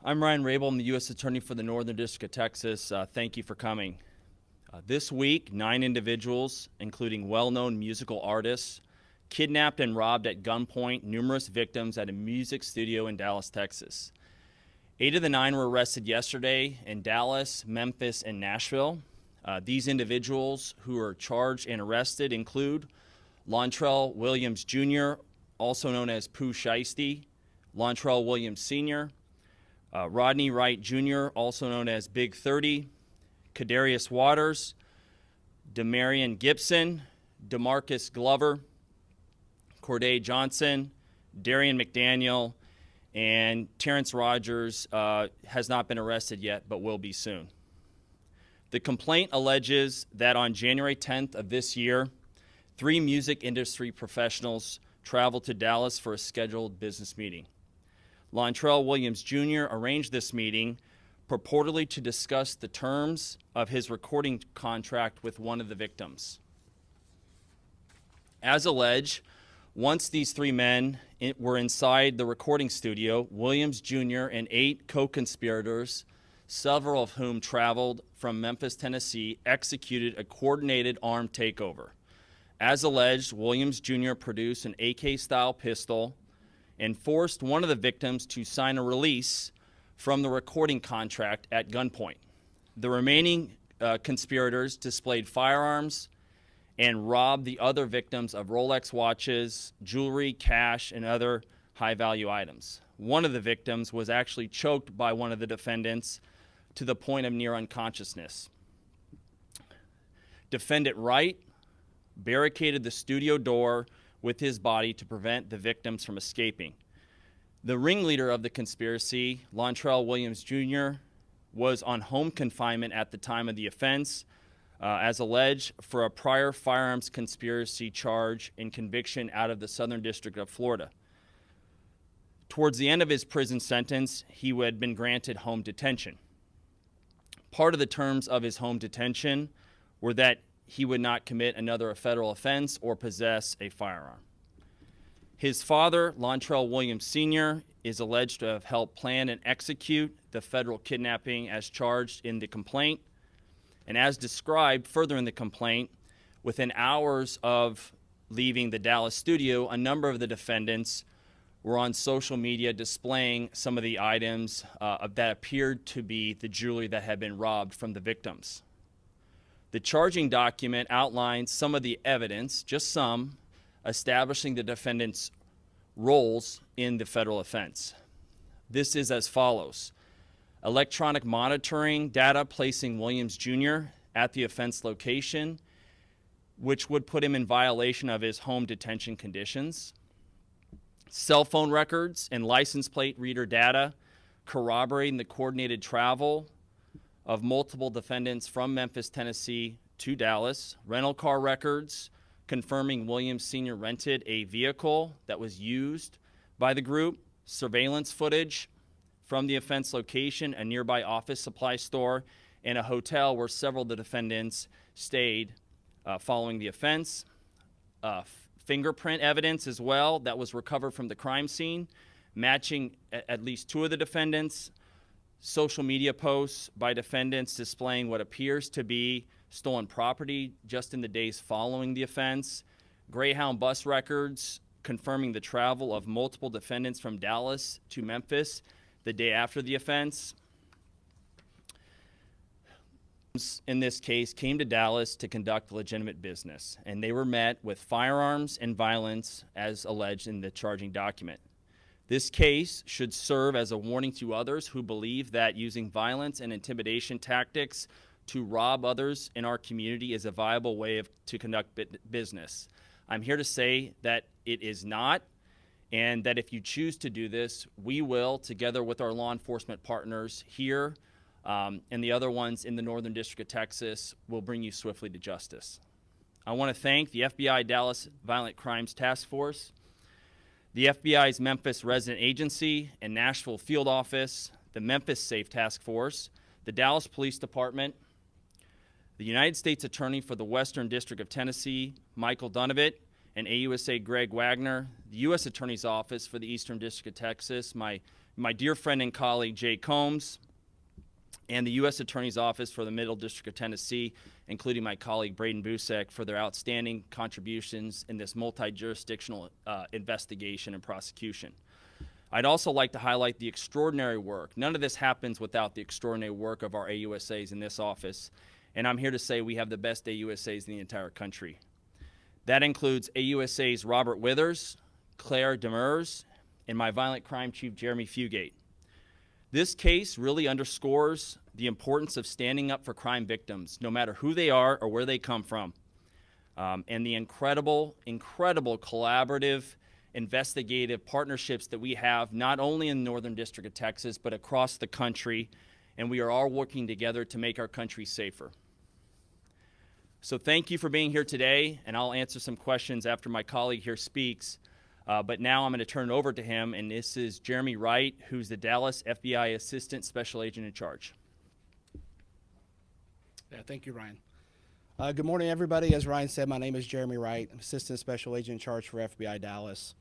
I'm Ryan Rabel. I'm the U.S. Attorney for the Northern District of Texas. Thank you for coming. This week, 9 individuals, including well-known musical artists, kidnapped and robbed at gunpoint numerous victims at a music studio in Dallas, Texas. 8 of the 9 were arrested yesterday in Dallas, Memphis, and Nashville. These individuals who are charged and arrested include Lontrell Williams Jr., also known as Pooh Shiesty, Lontrell Williams Sr., Rodney Wright Jr., also known as Big 30, Kadarius Waters, Demarion Gibson, DeMarcus Glover, Corday Johnson, Darian McDaniel, and Terrence Rogers has not been arrested yet, but will be soon. The complaint alleges that on January 10th of this year, 3 music industry professionals traveled to Dallas for a scheduled business meeting. Lontrell Williams Jr. arranged this meeting purportedly to discuss the terms of his recording contract with one of the victims. As alleged, once these 3 men were inside the recording studio, Williams Jr. and 8 co-conspirators, several of whom traveled from Memphis, Tennessee, executed a coordinated armed takeover. As alleged, Williams Jr. produced an AK-style pistol and forced one of the victims to sign a release from the recording contract at gunpoint. The remaining conspirators displayed firearms and robbed the other victims of Rolex watches, jewelry, cash, and other high-value items. One of the victims was actually choked by one of the defendants to the point of near unconsciousness. Defendant Wright barricaded the studio door with his body to prevent the victims from escaping. The ringleader of the conspiracy, Lontrell Williams Jr., was on home confinement at the time of the offense, as alleged, for a prior firearms conspiracy charge and conviction out of the Southern District of Florida. Towards the end of his prison sentence, he had been granted home detention. Part of the terms of his home detention were that he would not commit another federal offense or possess a firearm. His father, Lontrell Williams Sr., is alleged to have helped plan and execute the federal kidnapping as charged in the complaint. And as described further in the complaint, within hours of leaving the Dallas studio, a number of the defendants were on social media displaying some of the items that appeared to be the jewelry that had been robbed from the victims. The charging document outlines some of the evidence, just some, establishing the defendants' roles in the federal offense. This is as follows: electronic monitoring data placing Williams Jr. at the offense location, which would put him in violation of his home detention conditions. Cell phone records and license plate reader data corroborating the coordinated travel of multiple defendants from Memphis, Tennessee to Dallas. Rental car records confirming Williams Sr. rented a vehicle that was used by the group. Surveillance footage from the offense location, a nearby office supply store, and a hotel where several of the defendants stayed following the offense. Fingerprint evidence as well that was recovered from the crime scene, matching at least 2 of the defendants. Social media posts by defendants displaying what appears to be stolen property just in the days following the offense. Greyhound bus records confirming the travel of multiple defendants from Dallas to Memphis the day after the offense. In this case, came to Dallas to conduct legitimate business, and they were met with firearms and violence as alleged in the charging document. This case should serve as a warning to others who believe that using violence and intimidation tactics to rob others in our community is a viable way to conduct business. I'm here to say that it is not, and that if you choose to do this, we will, together with our law enforcement partners here and the other ones in the Northern District of Texas, will bring you swiftly to justice. I want to thank the FBI Dallas Violent Crimes Task Force, the FBI's Memphis Resident Agency and Nashville Field Office, the Memphis Safe Task Force, the Dallas Police Department, the United States Attorney for the Western District of Tennessee, Michael Dunovit, and AUSA Greg Wagner, the U.S. Attorney's Office for the Eastern District of Texas, my my dear friend and colleague Jay Combs, and the U.S. Attorney's Office for the Middle District of Tennessee, including my colleague Braden Busek, for their outstanding contributions in this multi-jurisdictional investigation and prosecution. I'd also like to highlight the extraordinary work. None of this happens without the extraordinary work of our AUSAs in this office, and I'm here to say we have the best AUSAs in the entire country. That includes AUSAs Robert Withers, Claire Demers, and my violent crime chief, Jeremy Fugate. This case really underscores the importance of standing up for crime victims, no matter who they are or where they come from, and the incredible collaborative, investigative partnerships that we have, not only in the Northern District of Texas, but across the country, and we are all working together to make our country safer. So thank you for being here today, and I'll answer some questions after my colleague here speaks. But now I'm going to turn it over to him, and this is Jeremy Wright, who's the Dallas FBI Assistant Special Agent in charge. Yeah, thank you, Ryan. Good morning, everybody. As Ryan said, my name is Jeremy Wright. I'm Assistant Special Agent in charge for FBI Dallas.